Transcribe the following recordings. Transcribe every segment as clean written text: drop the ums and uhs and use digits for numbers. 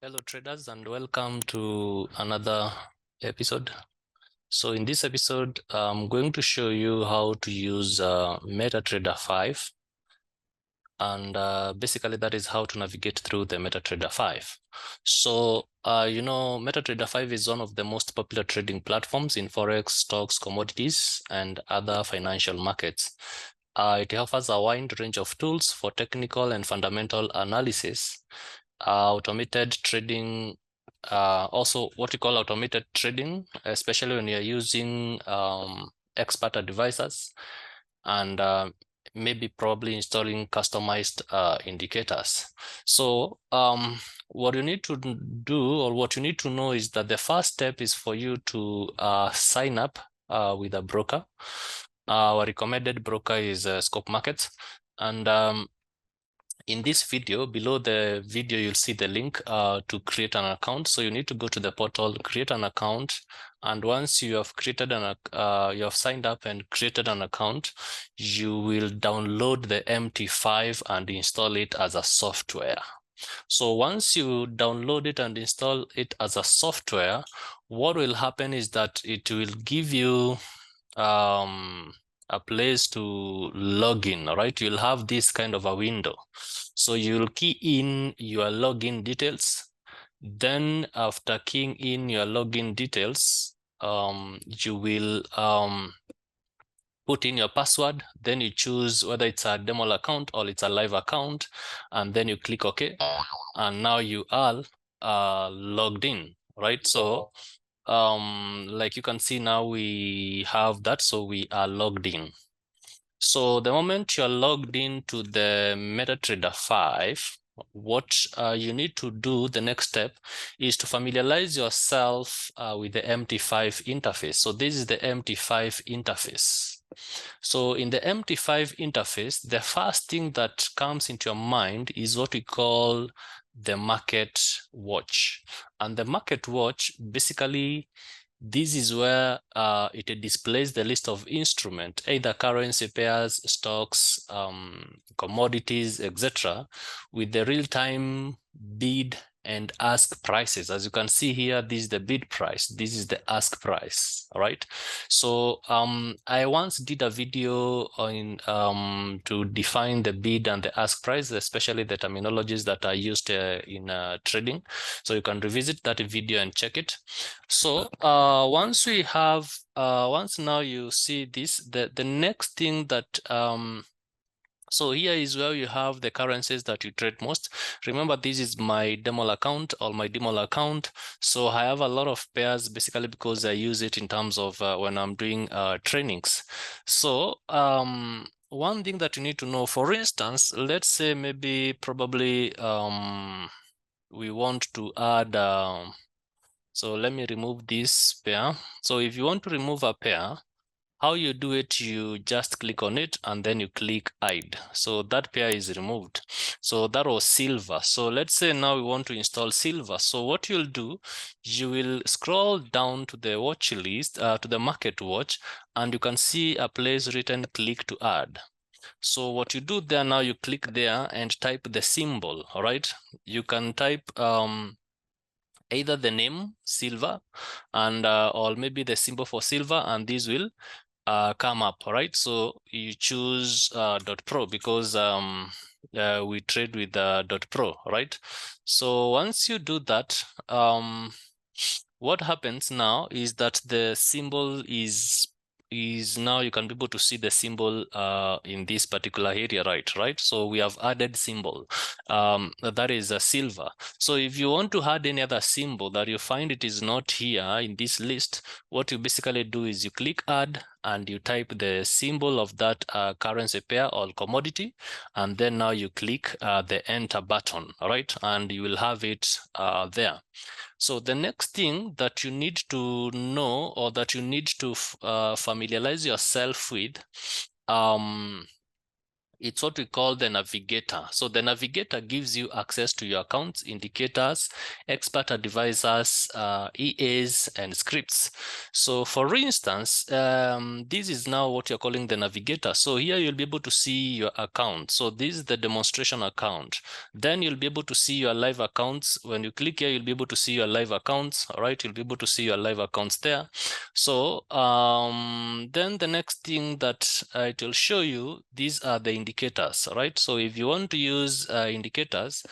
Hello traders and welcome to another episode. So in this episode, I'm going to show you how to use MetaTrader 5. And basically that is how to navigate through the MetaTrader 5. So, MetaTrader 5 is one of the most popular trading platforms in Forex, stocks, commodities, and other financial markets. It offers a wide range of tools for technical and fundamental analysis, automated trading, also what we call automated trading, especially when you're using expert advisors and maybe probably installing customized indicators. So what you need to do, or what you need to know, is that the first step is for you to sign up with a broker. Our recommended broker is Scope Markets. And in this video, below the video, you'll see the link to create an account. So you need to go to the portal, create an account. And once you have created you have signed up and created an account, you will download the MT5 and install it as a software. So once you download it and install it as a software, what will happen is that it will give you a place to log in. All right, you'll have this kind of a window. So you'll key in your login details. Then after keying in your login details, you will put in your password. Then you choose whether it's a demo account or it's a live account, and then you click OK. And now you are logged in, right? So like you can see now, we have that, so we are logged in. So the moment you're logged into the MetaTrader 5, what you need to do, the next step, is to familiarize yourself with the MT5 interface. So this is the MT5 interface. So in the MT5 interface, the first thing that comes into your mind is what we call the market watch. And the market watch, basically, this is where it displays the list of instruments, either currency pairs, stocks, commodities, etc., with the real-time bid and ask prices. As you can see here, this is the bid price, this is the ask price. All right. So I once did a video on to define the bid and the ask price, especially the terminologies that are used in trading. So you can revisit that video and check it. So once we have, once now you see this, the next thing that so here is where you have the currencies that you trade most. Remember, this is my demo account or my demo account. So I have a lot of pairs basically because I use it in terms of when I'm doing trainings. So one thing that you need to know, for instance, let's say maybe probably we want to add, so let me remove this pair. So if you want to remove a pair, how you do it, you just click on it and then you click hide. So that pair is removed. So that was silver. So let's say now we want to install silver. So what you'll do, you will scroll down to the watch list, to the market watch, and you can see a place written click to add. So what you do there, now you click there and type the symbol. All right, you can type either the name silver and or maybe the symbol for silver, and this will come up. All right, so you choose .pro because we trade with .pro, right? So once you do that, what happens now is that the symbol is now you can be able to see the symbol in this particular area, right? So we have added symbol that is a silver. So if you want to add any other symbol that you find it is not here in this list, what you basically do is you click add and you type the symbol of that currency pair or commodity, and then now you click the enter button, all right, and you will have it there. So the next thing that you need to know, or that you need to familiarize yourself with, it's what we call the navigator. So the navigator gives you access to your accounts, indicators, expert advisors, EAs, and scripts. So for instance, this is now what you're calling the navigator. So here you'll be able to see your account. So this is the demonstration account. Then you'll be able to see your live accounts. When you click here, you'll be able to see your live accounts. All right, you'll be able to see your live accounts there. So then the next thing that it will show you, these are the indicators, right? So if you want to use indicators,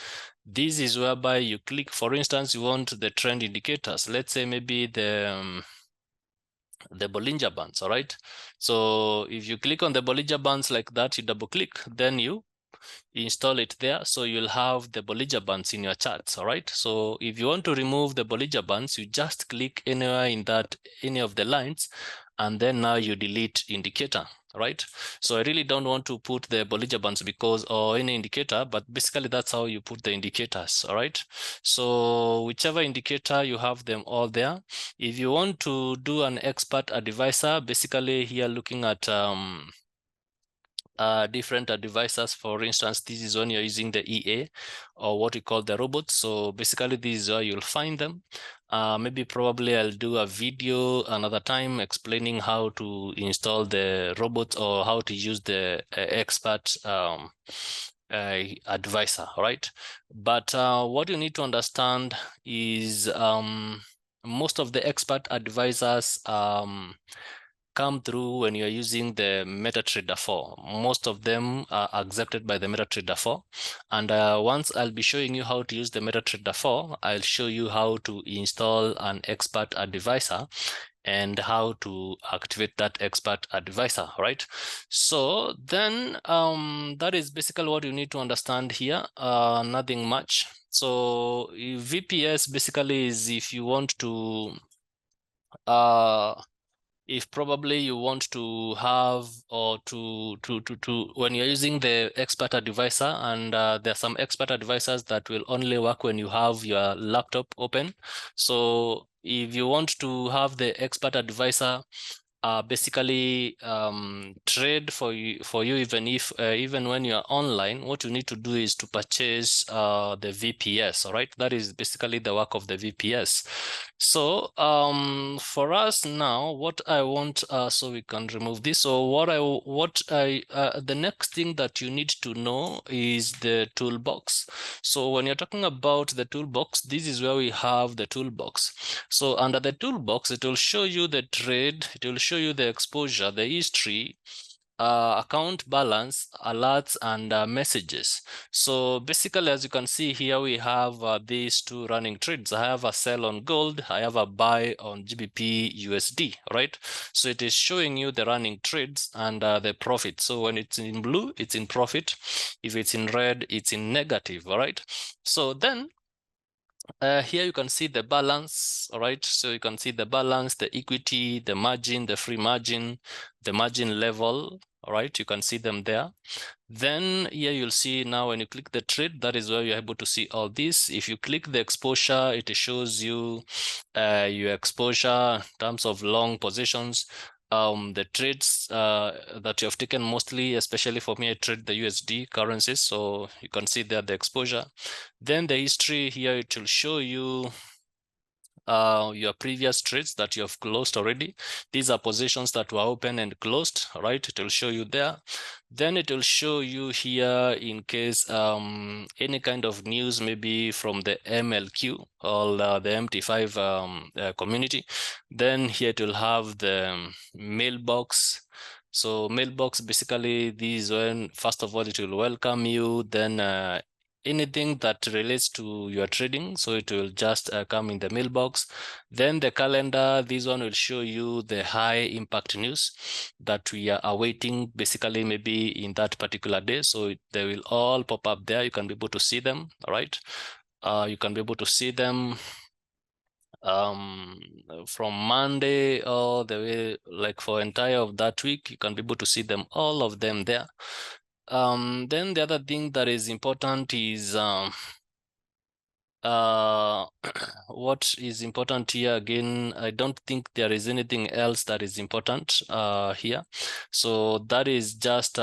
this is whereby you click. For instance, you want the trend indicators. Let's say maybe the Bollinger Bands, all right? So if you click on the Bollinger Bands like that, you double click, then you install it there. So you'll have the Bollinger Bands in your charts, all right? So if you want to remove the Bollinger Bands, you just click anywhere in that, any of the lines, and then now you delete indicator, right? So I really don't want to put the Bollinger Bands because, or any indicator, but basically that's how you put the indicators, all right? So whichever indicator, you have them all there. If you want to do an expert advisor, basically here looking at different advisors. For instance, this is when you're using the EA or what we call the robots. So basically this is where you'll find them. Maybe probably I'll do a video another time explaining how to install the robots or how to use the expert advisor, right? But what you need to understand is most of the expert advisors come through when you're using the MetaTrader 4. Most of them are accepted by the MetaTrader 4. And once I'll be showing you how to use the MetaTrader 4, I'll show you how to install an expert advisor and how to activate that expert advisor, right? So then that is basically what you need to understand here. Nothing much. So VPS basically is if you want to if probably you want to have or to when you're using the expert advisor, and there are some expert advisors that will only work when you have your laptop open. So if you want to have the expert advisor basically trade for you even if even when you're online, what you need to do is to purchase the VPS, all right? That is basically the work of the VPS. So for us now, what I want, so we can remove this. So the next thing that you need to know is the toolbox. So when you're talking about the toolbox, this is where we have the toolbox. So under the toolbox, it will show you the trade, it will show you the exposure, the history, account balance, alerts, and messages. So basically, as you can see here, we have these two running trades. I have a sell on gold, I have a buy on GBP USD, right? So it is showing you the running trades and the profit. So when it's in blue, it's in profit. If it's in red, it's in negative, all right? So then here you can see the balance, all right? So you can see the balance, the equity, the margin, the free margin, the margin level, all right? You can see them there. Then here you'll see now when you click the trade, that is where you're able to see all this. If you click the exposure, it shows you your exposure in terms of long positions. The trades that you have taken mostly, especially for me, I trade the USD currencies. So you can see there the exposure. Then the history here, it will show you your previous trades that you have closed already. These are positions that were open and closed, right? It will show you there. Then it will show you here in case any kind of news, maybe from the MLQ or the MT5 community. Then here it will have the mailbox. So mailbox, basically, this is when, first of all, it will welcome you. Then anything that relates to your trading, so it will just come in the mailbox. Then the calendar, this one will show you the high impact news that we are awaiting, basically maybe in that particular day. So they will all pop up there. You can be able to see them, all right? You can be able to see them from Monday all the way, like for entire of that week. You can be able to see them, all of them there. Then the other thing that is important is what is important here, again, I don't think there is anything else that is important here. So that is just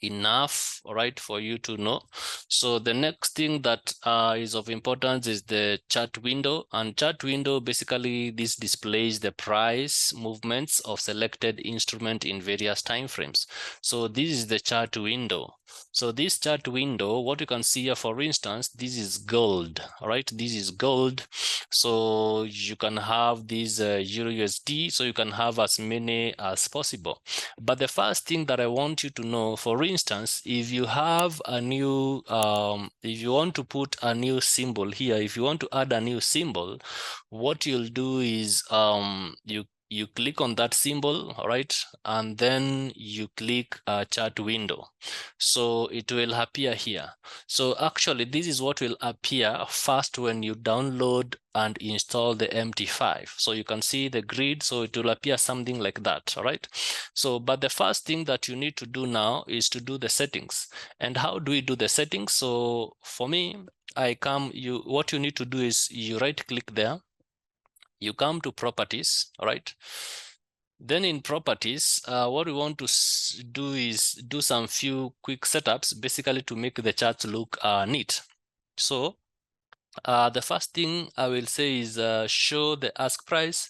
enough, all right, for you to know. So the next thing that is of importance is the chart window. And chart window, basically this displays the price movements of selected instrument in various time frames. So this is the chart window. So this chart window, what you can see here, for instance, this is gold, all right? This is gold. So you can have this Euro USD, so you can have as many as possible. But the first thing that I want you to know, for instance, if you have a new, if you want to put a new symbol here, if you want to add a new symbol, what you'll do is you click on that symbol, all right, and then you click chart window. So it will appear here. So actually, this is what will appear first when you download and install the MT5. So you can see the grid, so it will appear something like that, all right? So, but the first thing that you need to do now is to do the settings. And how do we do the settings? So for me, what you need to do is you right click there, you come to properties, all right? Then in properties, what we want to do is do some few quick setups, basically to make the charts look neat. So the first thing I will say is show the ask price.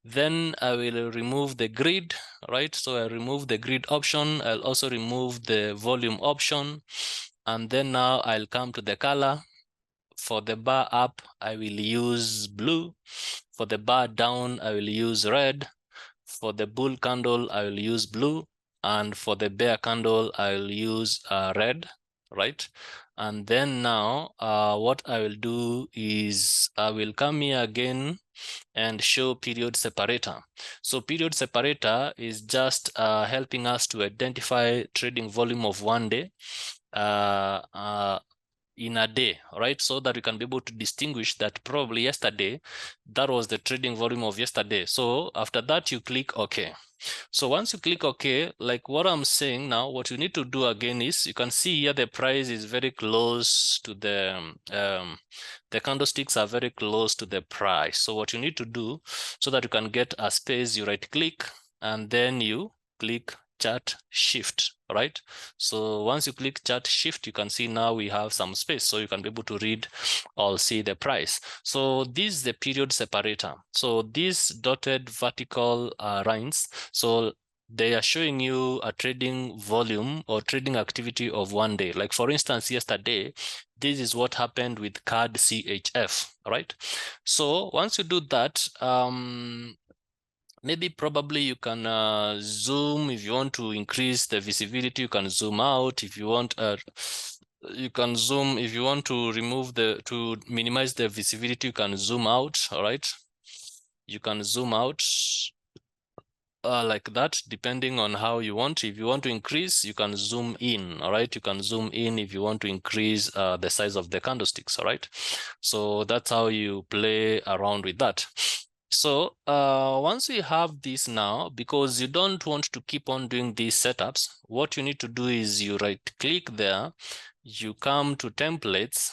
Then I will remove the grid, right? So I remove the grid option. I'll also remove the volume option. And then now I'll come to the color. For the bar up, I will use blue. For the bar down, I will use red. For the bull candle, I will use blue. And for the bear candle, I will use red, right? And then now what I will do is I will come here again and show period separator. So period separator is just helping us to identify trading volume of 1 day in a day, right? So that we can be able to distinguish that probably yesterday, that was the trading volume of yesterday. So after that, you click OK. So once you click OK, like what I'm saying now, what you need to do again is you can see here the price is very close to the candlesticks are very close to the price. So what you need to do so that you can get a space, you right click and then you click chart shift, right? So once you click chart shift, you can see now we have some space, so you can be able to read or see the price. So this is the period separator. So these dotted vertical lines, so they are showing you a trading volume or trading activity of 1 day. Like for instance, yesterday, this is what happened with card CHF, right? So once you do that, maybe probably you can zoom. If you want to increase the visibility, you can zoom out. If you want, you can zoom. If you want to to minimize the visibility, you can zoom out, all right? You can zoom out like that, depending on how you want. If you want to increase, you can zoom in, all right? You can zoom in if you want to increase the size of the candlesticks, all right? So that's how you play around with that. So once we have this now, because you don't want to keep on doing these setups, what you need to do is you right click there, you come to templates,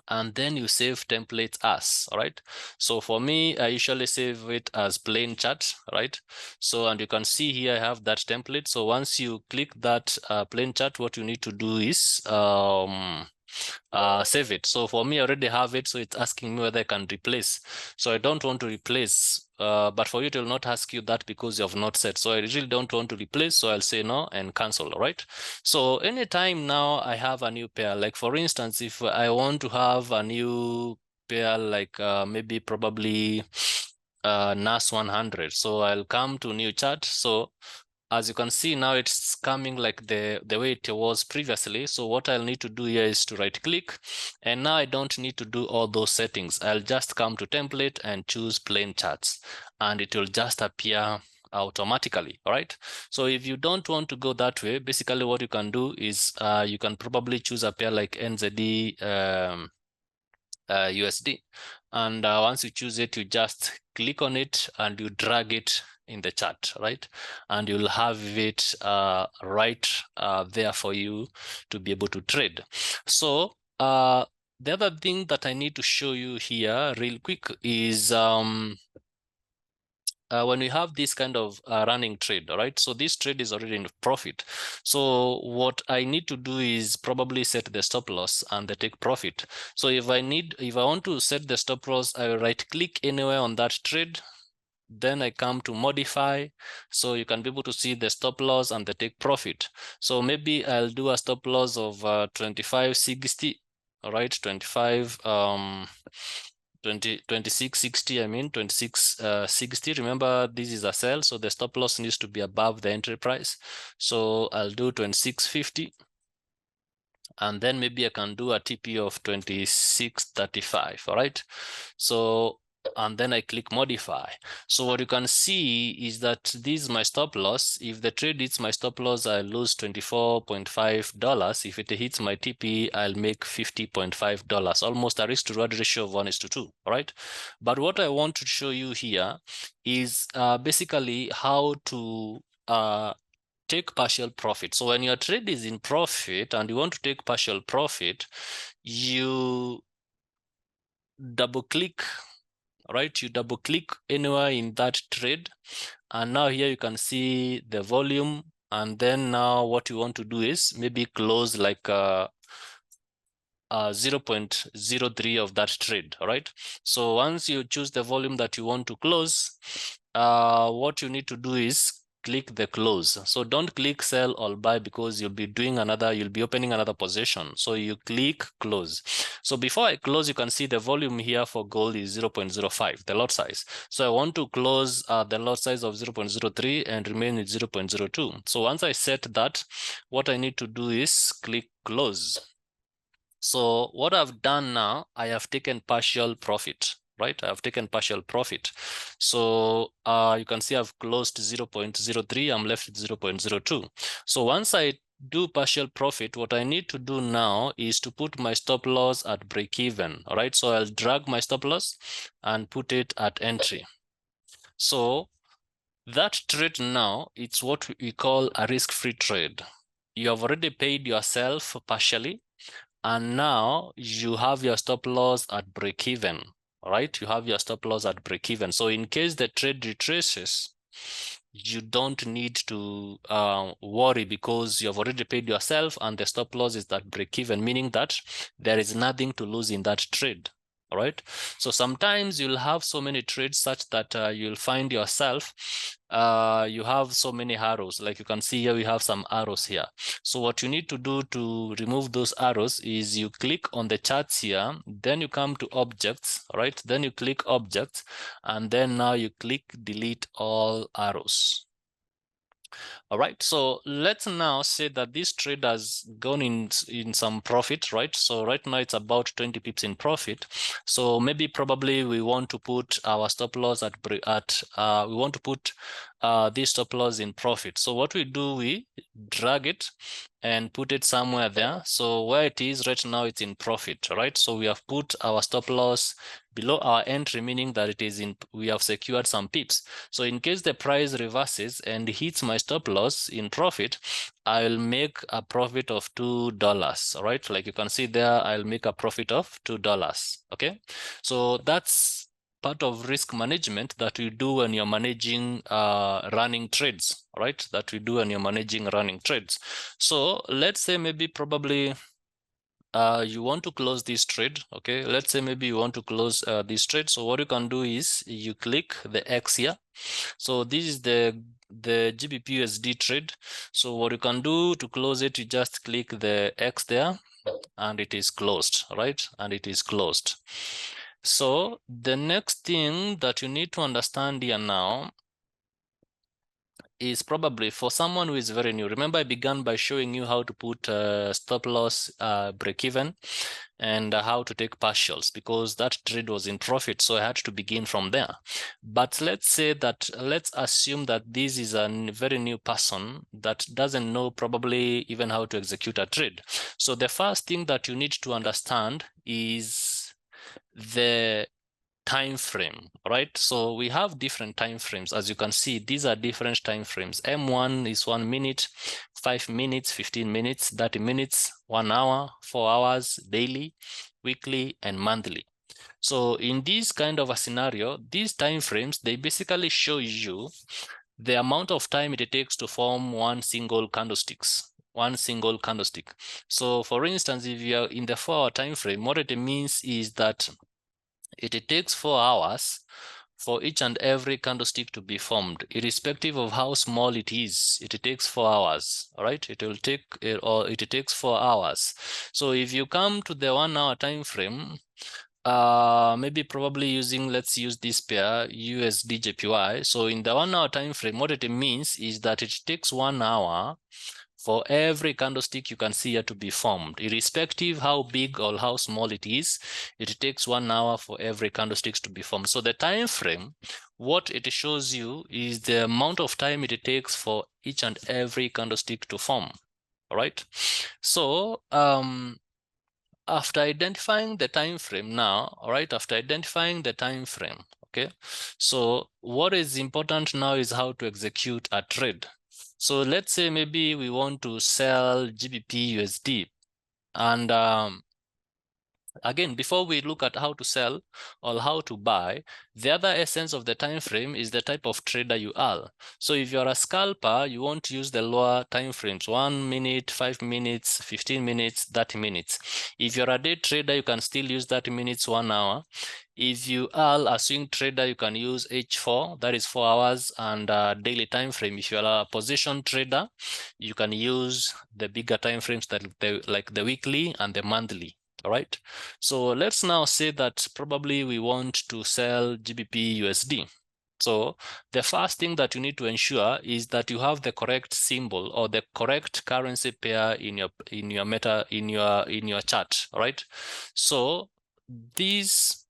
and then you save templates as, all right? So for me, I usually save it as plain chart, right? So, and you can see here I have that template. So once you click that plain chart, what you need to do is save it. So for me, I already have it, so it's asking me whether I can replace. So I don't want to replace, but for you, it will not ask you that because you have not set. So I really don't want to replace, so I'll say no and cancel, all right? So anytime now I have a new pair, like for instance, if I want to have a new pair, like maybe probably NAS 100, so I'll come to new chart. So as you can see now, it's coming like the way it was previously. So what I'll need to do here is to right click, and now I don't need to do all those settings. I'll just come to template and choose plain charts, and it will just appear automatically, all right? So if you don't want to go that way, basically what you can do is you can probably choose a pair like NZD USD, and once you choose it, you just click on it and you drag it in the chart, right? And you'll have it right there for you to be able to trade. So the other thing that I need to show you here real quick is when we have this kind of running trade, all right, so this trade is already in profit. So what I need to do is probably set the stop loss and the take profit. So if I want to set the stop loss, I will right click anywhere on that trade. Then I come to modify, so you can be able to see the stop loss and the take profit. So maybe I'll do a stop loss of 25.60, all right, 26.60, I mean 26.60. Remember, this is a sell, so the stop loss needs to be above the entry price. So I'll do 26.50. And then maybe I can do a TP of 26.35, all right? So, and then I click modify. So what you can see is that this is my stop loss. If the trade hits my stop loss, I lose $24.5. If it hits my TP, I'll make $50.5, almost a risk to reward ratio of 1:2, all right? But what I want to show you here is basically how to take partial profit. So when your trade is in profit and you want to take partial profit, you double click, right? You double click anywhere in that trade. And now here you can see the volume. And then now what you want to do is maybe close like 0.03 of that trade, all right? So once you choose the volume that you want to close, what you need to do is click the close. So don't click sell or buy, because you'll be opening another position. So you click close. So before I close, you can see the volume here for gold is 0.05, the lot size. So I want to close the lot size of 0.03 and remain at 0.02. So once I set that, what I need to do is click close. So what I've done now, I have taken partial profit, right? I have taken partial profit. So you can see I've closed 0.03, I'm left with 0.02. So once I do partial profit, what I need to do now is to put my stop loss at break even, all right? So I'll drag my stop loss and put it at entry. So that trade now, it's what we call a risk-free trade. You have already paid yourself partially, and now you have your stop loss at break even, right? You have your stop loss at break even. So in case the trade retraces, you don't need to worry, because you have already paid yourself and the stop loss is at break even, meaning that there is nothing to lose in that trade. All right. So sometimes you'll have so many trades such that you'll find yourself you have so many arrows. Like you can see here, we have some arrows here. So what you need to do to remove those arrows is you click on the charts here, then you come to objects, right? Then you click objects, and then now you click delete all arrows. All right, so let's now say that this trade has gone in some profit, right? So right now it's about 20 pips in profit. So maybe probably we want to put our stop loss we want to put this stop loss in profit. So what we do, we drag it and put it somewhere there. So where it is right now, it's in profit, right? So we have put our stop loss below our entry, meaning that it is we have secured some pips. So in case the price reverses and hits my stop loss in profit, I'll make a profit of $2, right? Like you can see there, I'll make a profit of $2, okay? So that's part of risk management that we do when you're managing running trades, right? That we do when you're managing running trades. So let's say maybe probably you want to close this trade, okay? Let's say maybe you want to close this trade. So what you can do is you click the X here. So this is the GBP USD trade. So what you can do to close it, you just click the X there and it is closed, right? And it is closed. So the next thing that you need to understand here now is probably for someone who is very new. Remember, I began by showing you how to put stop loss, break even, and how to take partials, because that trade was in profit. So I had to begin from there. But let's assume that this is a very new person that doesn't know probably even how to execute a trade. So the first thing that you need to understand is the time frame, right? So we have different time frames. As you can see, these are different time frames. M1 is 1 minute, 5 minutes, 15 minutes, 30 minutes, 1 hour, 4 hours, daily, weekly, and monthly. So in this kind of a scenario, these time frames, they basically show you the amount of time it takes to form one single candlestick. So for instance, if you are in the 4-hour time frame, what it means is that it takes 4 hours for each and every candlestick to be formed, irrespective of how small it is. It takes 4 hours. All right, it takes 4 hours. So if you come to the 1-hour time frame, maybe probably using, let's use this pair USD JPY. So in the 1-hour time frame, what it means is that it takes 1 hour for every candlestick you can see here to be formed, irrespective how big or how small it is. It takes 1 hour for every candlestick to be formed. So the time frame, what it shows you is the amount of time it takes for each and every candlestick to form. All right. So after identifying the time frame now, all right, after identifying the time frame, okay, so what is important now is how to execute a trade. So let's say maybe we want to sell GBP USD, and again, before we look at how to sell or how to buy, the other essence of the time frame is the type of trader you are. So if you're a scalper, you want to use the lower time frames, 1 minute, 5 minutes, 15 minutes, 30 minutes. If you're a day trader, you can still use 30 minutes, 1 hour. If you are a swing trader, you can use H4, that is 4 hours, and daily time frame. If you're a position trader, you can use the bigger time frames that like the weekly and the monthly. All right. So let's now say that probably we want to sell GBP USD. So the first thing that you need to ensure is that you have the correct symbol or the correct currency pair in your chart. All right. So this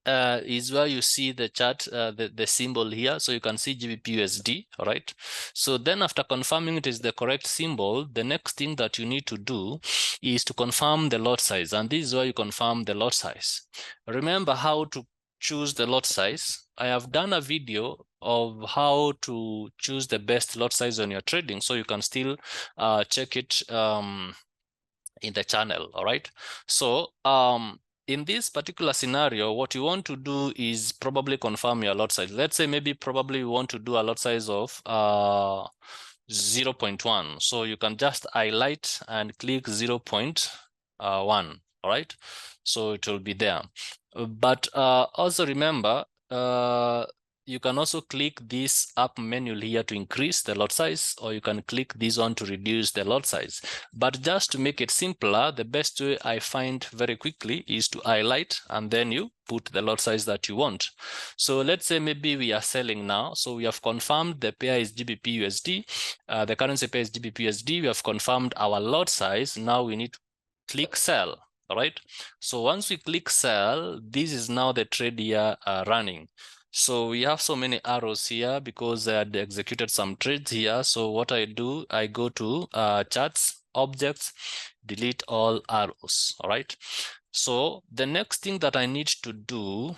is where you see the chart, the symbol here. So you can see GBP USD, all right? So then after confirming it is the correct symbol, the next thing that you need to do is to confirm the lot size. And this is where you confirm the lot size. Remember how to choose the lot size. I have done a video of how to choose the best lot size on your trading. So you can still check it in the channel, all right? So in this particular scenario, what you want to do is probably confirm your lot size. Let's say maybe probably you want to do a lot size of 0.1. So you can just highlight and click 0.1, all right? So it will be there. But also remember, you can also click this up menu here to increase the lot size, or you can click this one to reduce the lot size. But just to make it simpler, the best way I find very quickly is to highlight and then you put the lot size that you want. So let's say maybe we are selling now. So we have confirmed the pair is GBP USD. The currency pair is GBP USD. We have confirmed our lot size. Now we need to click sell. All right. So once we click sell, this is now the trade here running. So we have so many arrows here because I had executed some trades here. So what I do, I go to charts, objects, delete all arrows. All right. So the next thing that I need to do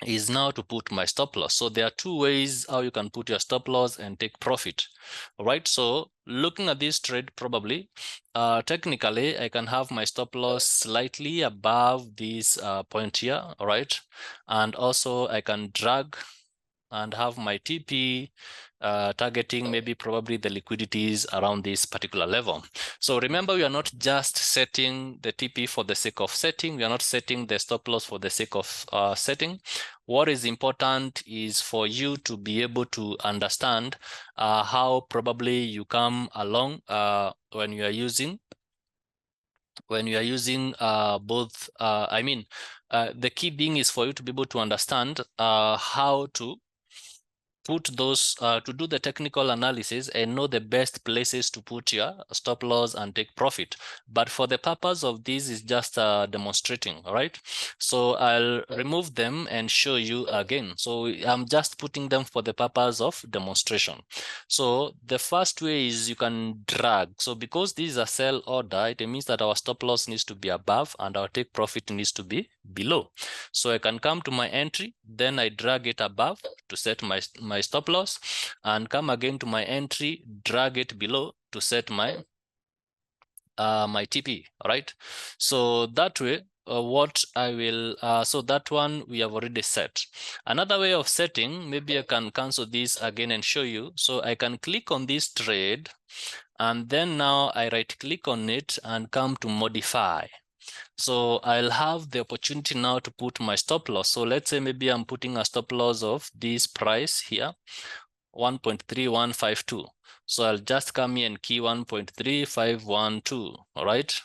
is now to put my stop loss. So there are two ways how you can put your stop loss and take profit. All right. So looking at this trade, probably technically I can have my stop loss slightly above this point here. All right. And also I can drag and have my TP targeting maybe probably the liquidities around this particular level. So remember, we are not just setting the TP for the sake of setting. We are not setting the stop loss for the sake of setting. What is important is for you to be able to understand how probably you come along when you are using both. The key being is for you to be able to understand how to put those to do the technical analysis and know the best places to put your stop loss and take profit. But for the purpose of this is just demonstrating. All right, so I'll remove them and show you again. So I'm just putting them for the purpose of demonstration. So the first way is you can drag. So because this is a sell order, it means that our stop loss needs to be above and our take profit needs to be below. So I can come to my entry, then I drag it above to set my stop loss, and come again to my entry, drag it below to set my my TP. All right. So that way, what I will, so that one we have already set. Another way of setting, maybe I can cancel this again and show you. So I can click on this trade, and then now I right click on it and come to modify. So I'll have the opportunity now to put my stop loss. So let's say maybe I'm putting a stop loss of this price here, 1.3152. So I'll just come here and key 1.3512, all right?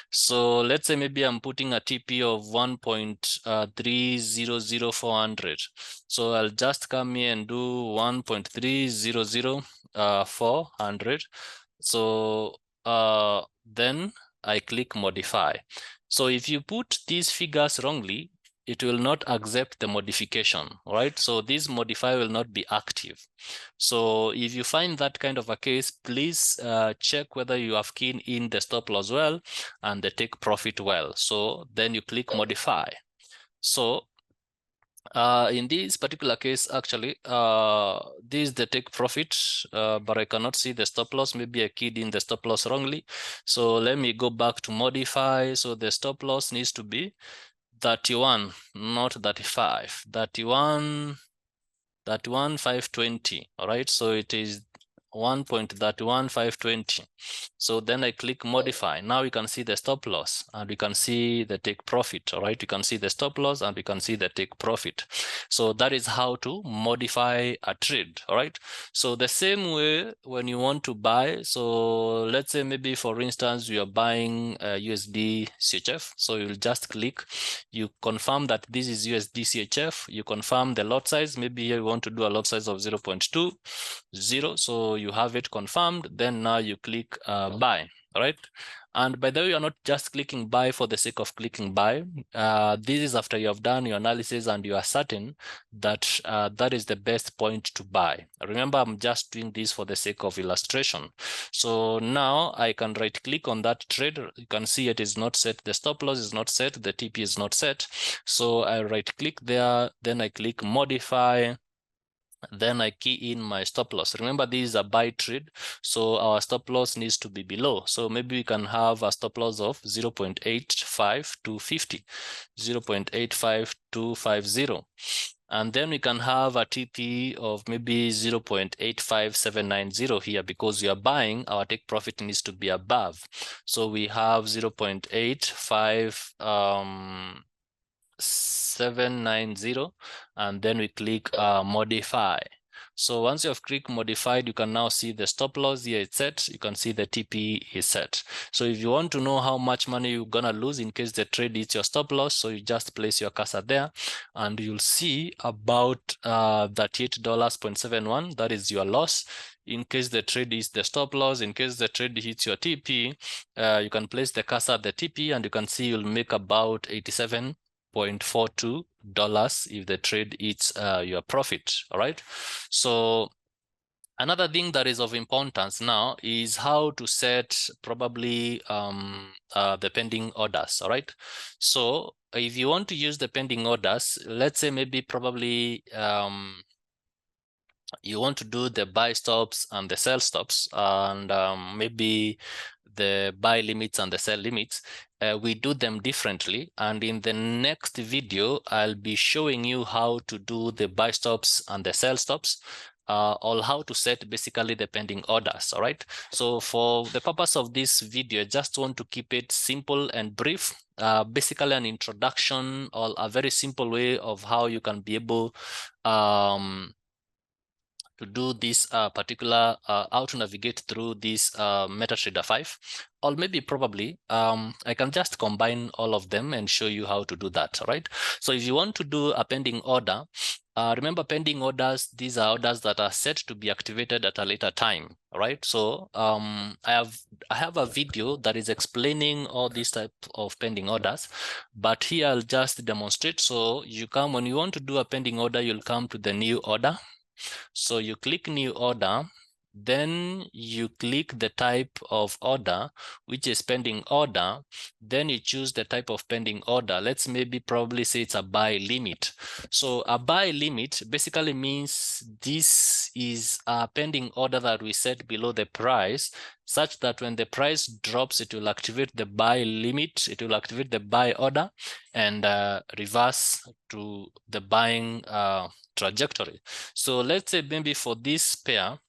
So let's say maybe I'm putting a TP of 1.300400. So I'll just come here and do 1.300400. So then I click modify. So if you put these figures wrongly, it will not accept the modification, right? So this modify will not be active. So if you find that kind of a case, please check whether you have keyed in the stop loss well and the take profit well. So then you click modify. So in this particular case, actually, this is the take profit, but I cannot see the stop loss. Maybe I keyed in the stop loss wrongly. So let me go back to modify. So the stop loss needs to be 31, not 35. 31,520. All right, so it is 1.31520. So then I click modify. Now you can see the stop loss and we can see the take profit. All right, you can see the stop loss and we can see the take profit. So that is how to modify a trade. All right, so the same way when you want to buy, so let's say maybe for instance you are buying USD CHF. So you'll just click, you confirm that this is USD CHF, you confirm the lot size. Maybe you want to do a lot size of 0.20, so you have it confirmed. Then now you click buy. All right, and by the way, you're not just clicking buy for the sake of clicking buy. This is after you have done your analysis and you are certain that that is the best point to buy. Remember, I'm just doing this for the sake of illustration. So now I can right click on that trade. You can see it is not set, the stop loss is not set, the TP is not set. So I right click there, then I click modify, then I key in my stop loss. Remember, this is a buy trade, so our stop loss needs to be below. So maybe we can have a stop loss of 0.85250, 0.85250. And then we can have a TP of maybe 0.85790 here, because we are buying, our take profit needs to be above. So we have 0.85790, and then we click modify. So once you have clicked modified, you can now see the stop loss here is set. You can see the TP is set. So if you want to know how much money you're gonna lose in case the trade hits your stop loss, so you just place your cursor there and you'll see about $38.71. That is your loss. In case the trade is the stop loss, in case the trade hits your TP, you can place the cursor at the TP and you can see you'll make about $87.42 if the trade hits your profit. All right, so another thing that is of importance now is how to set probably the pending orders. All right, so if you want to use the pending orders, let's say maybe probably you want to do the buy stops and the sell stops, and maybe the buy limits and the sell limits. We do them differently, and in the next video I'll be showing you how to do the buy stops and the sell stops, or how to set basically the pending orders. All right, so for the purpose of this video, I just want to keep it simple and brief, basically an introduction or a very simple way of how you can be able to do this particular, how to navigate through this MetaTrader 5, or maybe probably I can just combine all of them and show you how to do that. All right, so if you want to do a pending order, remember, pending orders, these are orders that are set to be activated at a later time. All right, so I have a video that is explaining all these type of pending orders, but here I'll just demonstrate. So you come, when you want to do a pending order, you'll come to the new order. So you click new order, then you click the type of order, which is pending order. Then you choose the type of pending order. Let's maybe probably say it's a buy limit. So a buy limit basically means this is a pending order that we set below the price, such that when the price drops, it will activate the buy limit, it will activate the buy order, and reverse to the buying trajectory. So let's say maybe for this pair,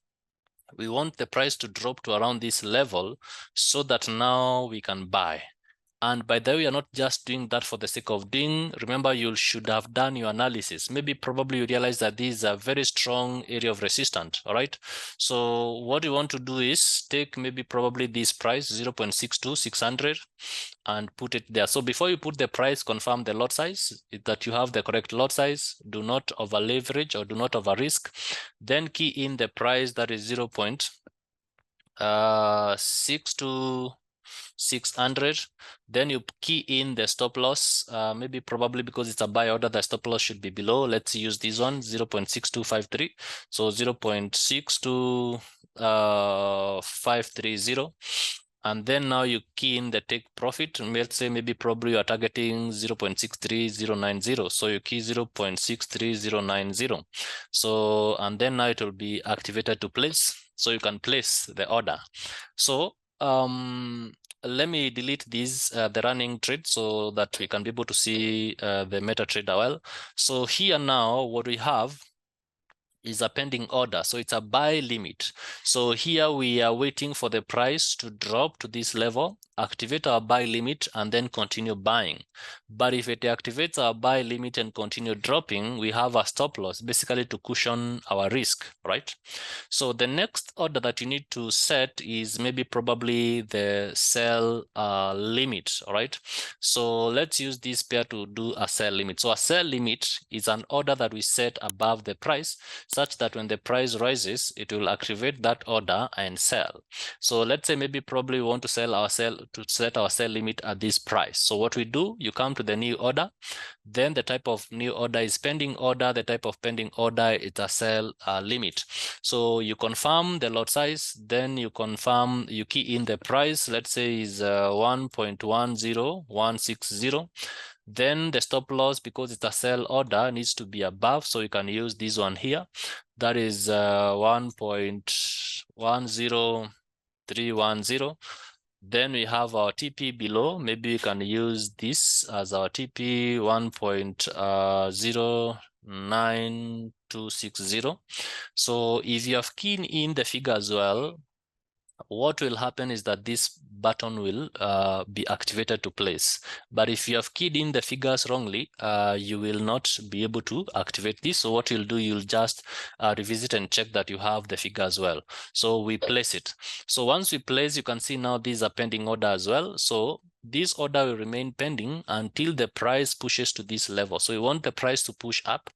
we want the price to drop to around this level so that now we can buy. And by the way, we are not just doing that for the sake of doing. Remember, you should have done your analysis. Maybe probably you realize that this is a very strong area of resistance, all right? So what you want to do is take maybe probably this price, 0.62600, and put it there. So before you put the price, confirm the lot size, that you have the correct lot size. Do not over leverage or do not over risk. Then key in the price, that is 0.62600. Then you key in the stop loss. Maybe probably because it's a buy order, the stop loss should be below. Let's use this one, 0.6253. So 0.62530. And then now you key in the take profit. Let's say maybe probably you are targeting 0.63090. So you key 0.63090. So, and then now it will be activated to place. So you can place the order. So let me delete these, the running trade, so that we can be able to see the MetaTrader well. So here now, what we have is a pending order. So it's a buy limit. So here we are waiting for the price to drop to this level, activate our buy limit, and then continue buying. But if it activates our buy limit and continue dropping, we have a stop loss, basically to cushion our risk, right? So the next order that you need to set is maybe probably the sell limit, all right? So let's use this pair to do a sell limit. So a sell limit is an order that we set above the price, such that when the price rises, it will activate that order and sell. So let's say maybe probably we want to set our sell limit at this price. So what we do, you come to the new order, then the type of new order is pending order. The type of pending order is a sell limit. So you confirm the lot size, then you confirm, you key in the price, let's say is 1.10160. Then the stop loss, because it's a sell order, needs to be above, so you can use this one here. That is 1.10310. Then we have our TP below. Maybe we can use this as our TP, 1.09260. So if you have keyed in the figure as well, what will happen is that this button will be activated to place. But if you have keyed in the figures wrongly, you will not be able to activate this. So what you'll do, you'll just revisit and check that you have the figure as well. So we place it. So once we place, you can see now these are pending order as well. So this order will remain pending until the price pushes to this level. So we want the price to push up,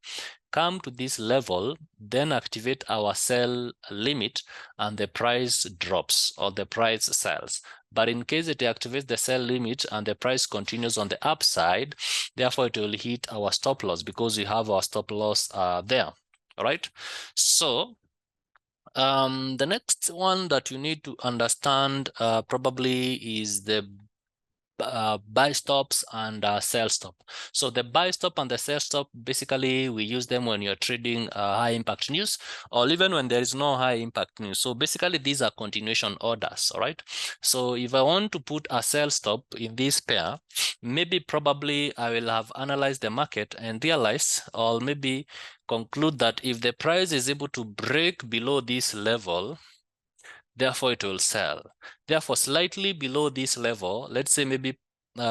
come to this level, then activate our sell limit, and the price drops or the price sells. But in case it activates the sell limit and the price continues on the upside, therefore it will hit our stop loss, because we have our stop loss there. All right. So the next one that you need to understand probably is the buy stops and sell stop. So the buy stop and the sell stop, basically we use them when you're trading high impact news, or even when there is no high impact news. So basically these are continuation orders, all right? So if I want to put a sell stop in this pair, maybe probably I will have analyzed the market and realized, or maybe conclude that if the price is able to break below this level, therefore it will sell. Therefore, slightly below this level, let's say maybe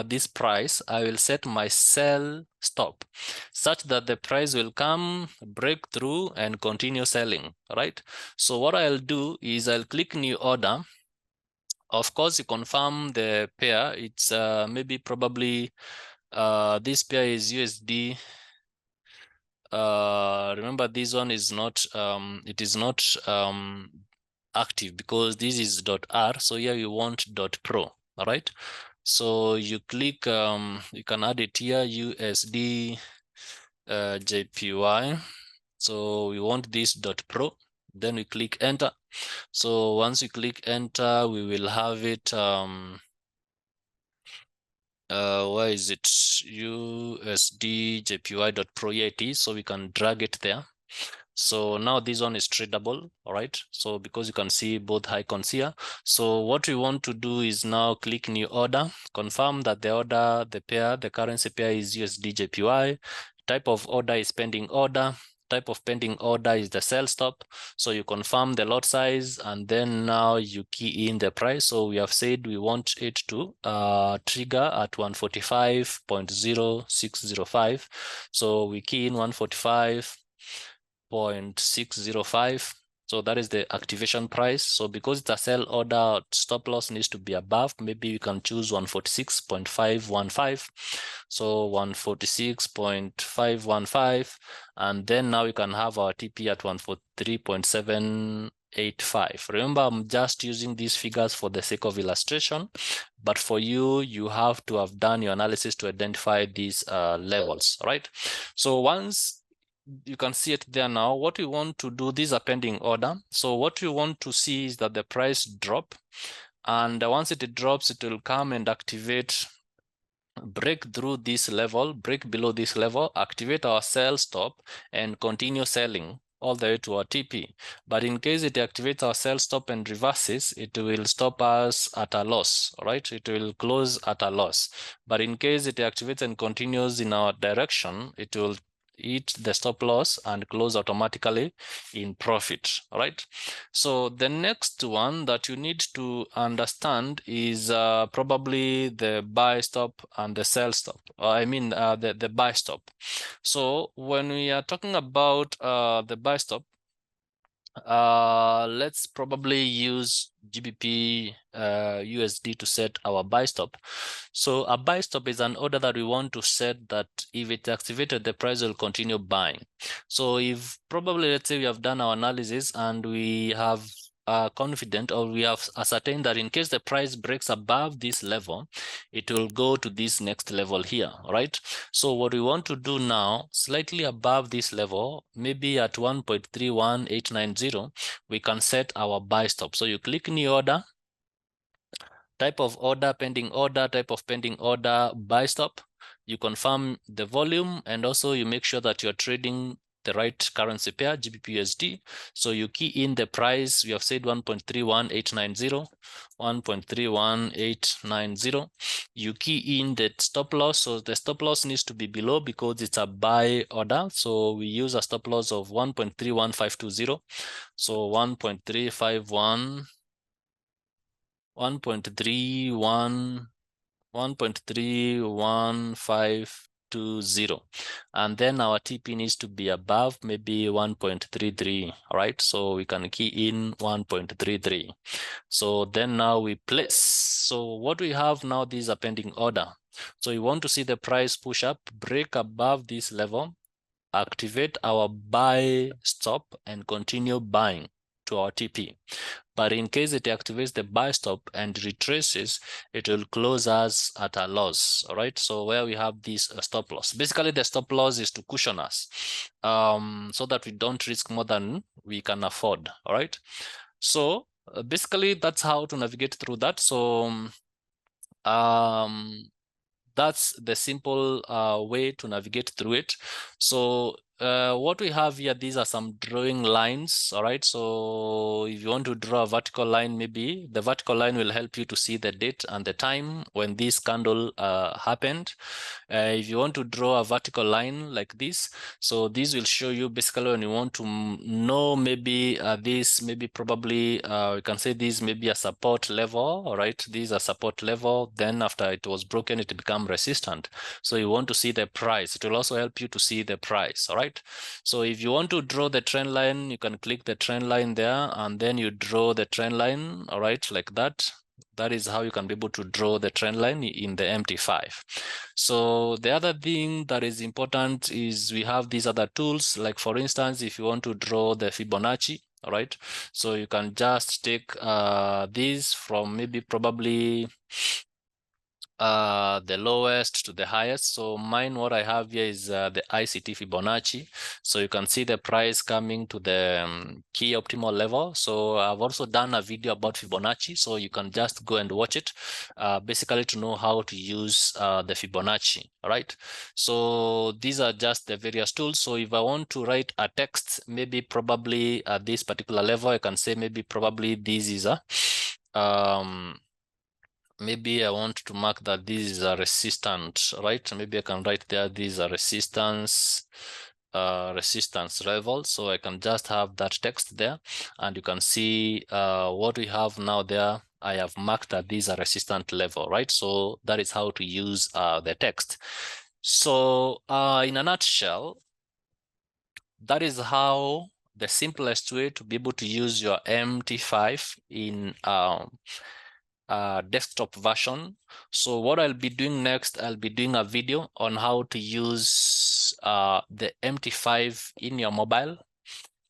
this price, I will set my sell stop such that the price will come, break through, and continue selling, right? So what I'll do is I'll click new order. Of course, you confirm the pair. It's maybe probably this pair is USD. Remember, this one is not, it is not active, because this is .r. So here you want .pro, all right? So you click, you can add it here, USD JPY. So we want this .pro, then we click enter. So once you click enter, we will have it where is it? USD JPY.ProEAT. So we can drag it there. So now this one is tradable, all right? So because you can see both icons here. So what we want to do is now click new order, confirm that the order, the currency pair is USD JPY. Type of order is pending order. Type of pending order is the sell stop. So you confirm the lot size and then now you key in the price. So we have said we want it to trigger at 145.0605. So we key in 145.605. So that is the activation price. So because it's a sell order, stop loss needs to be above. Maybe we can choose 146.515. So 146.515. And then now we can have our TP at 143.785. Remember, I'm just using these figures for the sake of illustration, but for you, you have to have done your analysis to identify these levels, right? So once you can see it there now, what we want to do, these are pending order. So what we want to see is that the price drop, and once it drops, it will come and activate, break through this level, break below this level, activate our sell stop and continue selling all the way to our TP. But in case it activates our sell stop and reverses, it will stop us at a loss, right? It will close at a loss. But in case it activates and continues in our direction, it will hit the stop loss and close automatically in profit, right? So the next one that you need to understand is probably the buy stop and the sell stop. The buy stop. So when we are talking about the buy stop, let's probably use GBP USD to set our buy stop. So a buy stop is an order that we want to set that if it's activated, the price will continue buying. So if probably, let's say we have done our analysis and we have confident, or we have ascertained that in case the price breaks above this level, it will go to this next level here, right? So what we want to do now, slightly above this level, maybe at 1.31890, we can set our buy stop. So you click new order, type of order, pending order, type of pending order, buy stop. You confirm the volume and also you make sure that you're trading the right currency pair, GBP USD. So you key in the price. We have said 1.31890, 1.31890. You key in the stop loss. So the stop loss needs to be below because it's a buy order. So we use a stop loss of 1.31520. So 1.31520, and then our TP needs to be above maybe 1.33. All right, so we can key in 1.33. So then now we place. So what we have now, these are pending order. So you want to see the price push up, break above this level, activate our buy stop and continue buying to our TP. But in case it activates the buy stop and retraces, it will close us at a loss. All right, so where we have this stop loss. Basically, the stop loss is to cushion us so that we don't risk more than we can afford. All right, so basically that's how to navigate through that. So that's the simple way to navigate through it. So what we have here, these are some drawing lines. All right, so if you want to draw a vertical line, maybe the vertical line will help you to see the date and the time when this candle happened. If you want to draw a vertical line like this, so this will show you basically when you want to know maybe this, maybe probably you can say this maybe a support level. All right, these are support level. Then after it was broken, it become resistant. So you want to see the price. It will also help you to see the price. All right, so if you want to draw the trend line, you can click the trend line there and then you draw the trend line. All right, like that. That is how you can be able to draw the trend line in the MT5. So the other thing that is important is we have these other tools. Like for instance, if you want to draw the Fibonacci, all right, so you can just take these from maybe probably the lowest to the highest. So mine, what I have here is the ICT Fibonacci. So you can see the price coming to the key optimal level. So I've also done a video about Fibonacci, so you can just go and watch it, basically to know how to use the Fibonacci. All right. So these are just the various tools. So if I want to write a text, maybe probably at this particular level, I can say maybe probably this is a maybe I want to mark that this is a resistant, right? Maybe I can write there, this is a resistance level. So I can just have that text there, and you can see what we have now there. I have marked that this is a resistant level, right? So that is how to use the text. So in a nutshell, that is how the simplest way to be able to use your MT5 in desktop version. So what I'll be doing next, I'll be doing a video on how to use the MT5 in your mobile.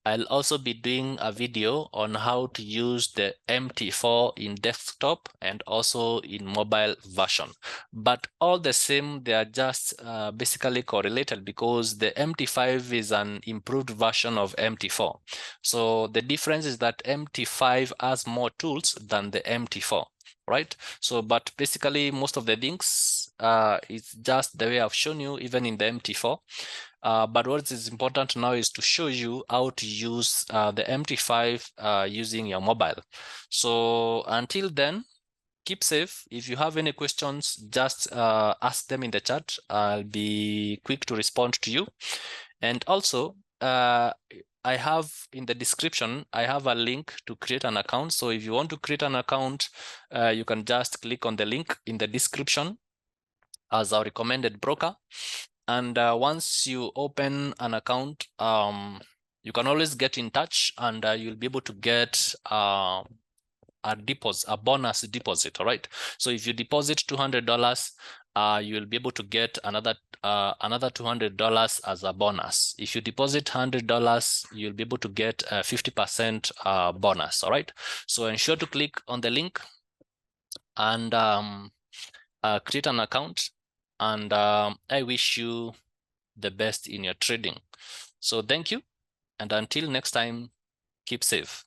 I'll also be doing a video on how to use the MT4 in desktop and also in mobile version. But all the same, they are just basically correlated because the MT5 is an improved version of MT4. So the difference is that MT5 has more tools than the MT4. Right? So, but basically most of the things, it's just the way I've shown you, even in the MT4. But what is important now is to show you how to use the MT5 using your mobile. So until then, keep safe. If you have any questions, just ask them in the chat. I'll be quick to respond to you. And also, I have in the description, I have a link to create an account. So if you want to create an account, you can just click on the link in the description as our recommended broker. And once you open an account, you can always get in touch, and you'll be able to get a deposit, a bonus deposit. All right. So if you deposit $200, you'll be able to get another $200 as a bonus. If you deposit $100, you'll be able to get a 50% bonus. All right. So ensure to click on the link and create an account. And I wish you the best in your trading. So thank you. And until next time, keep safe.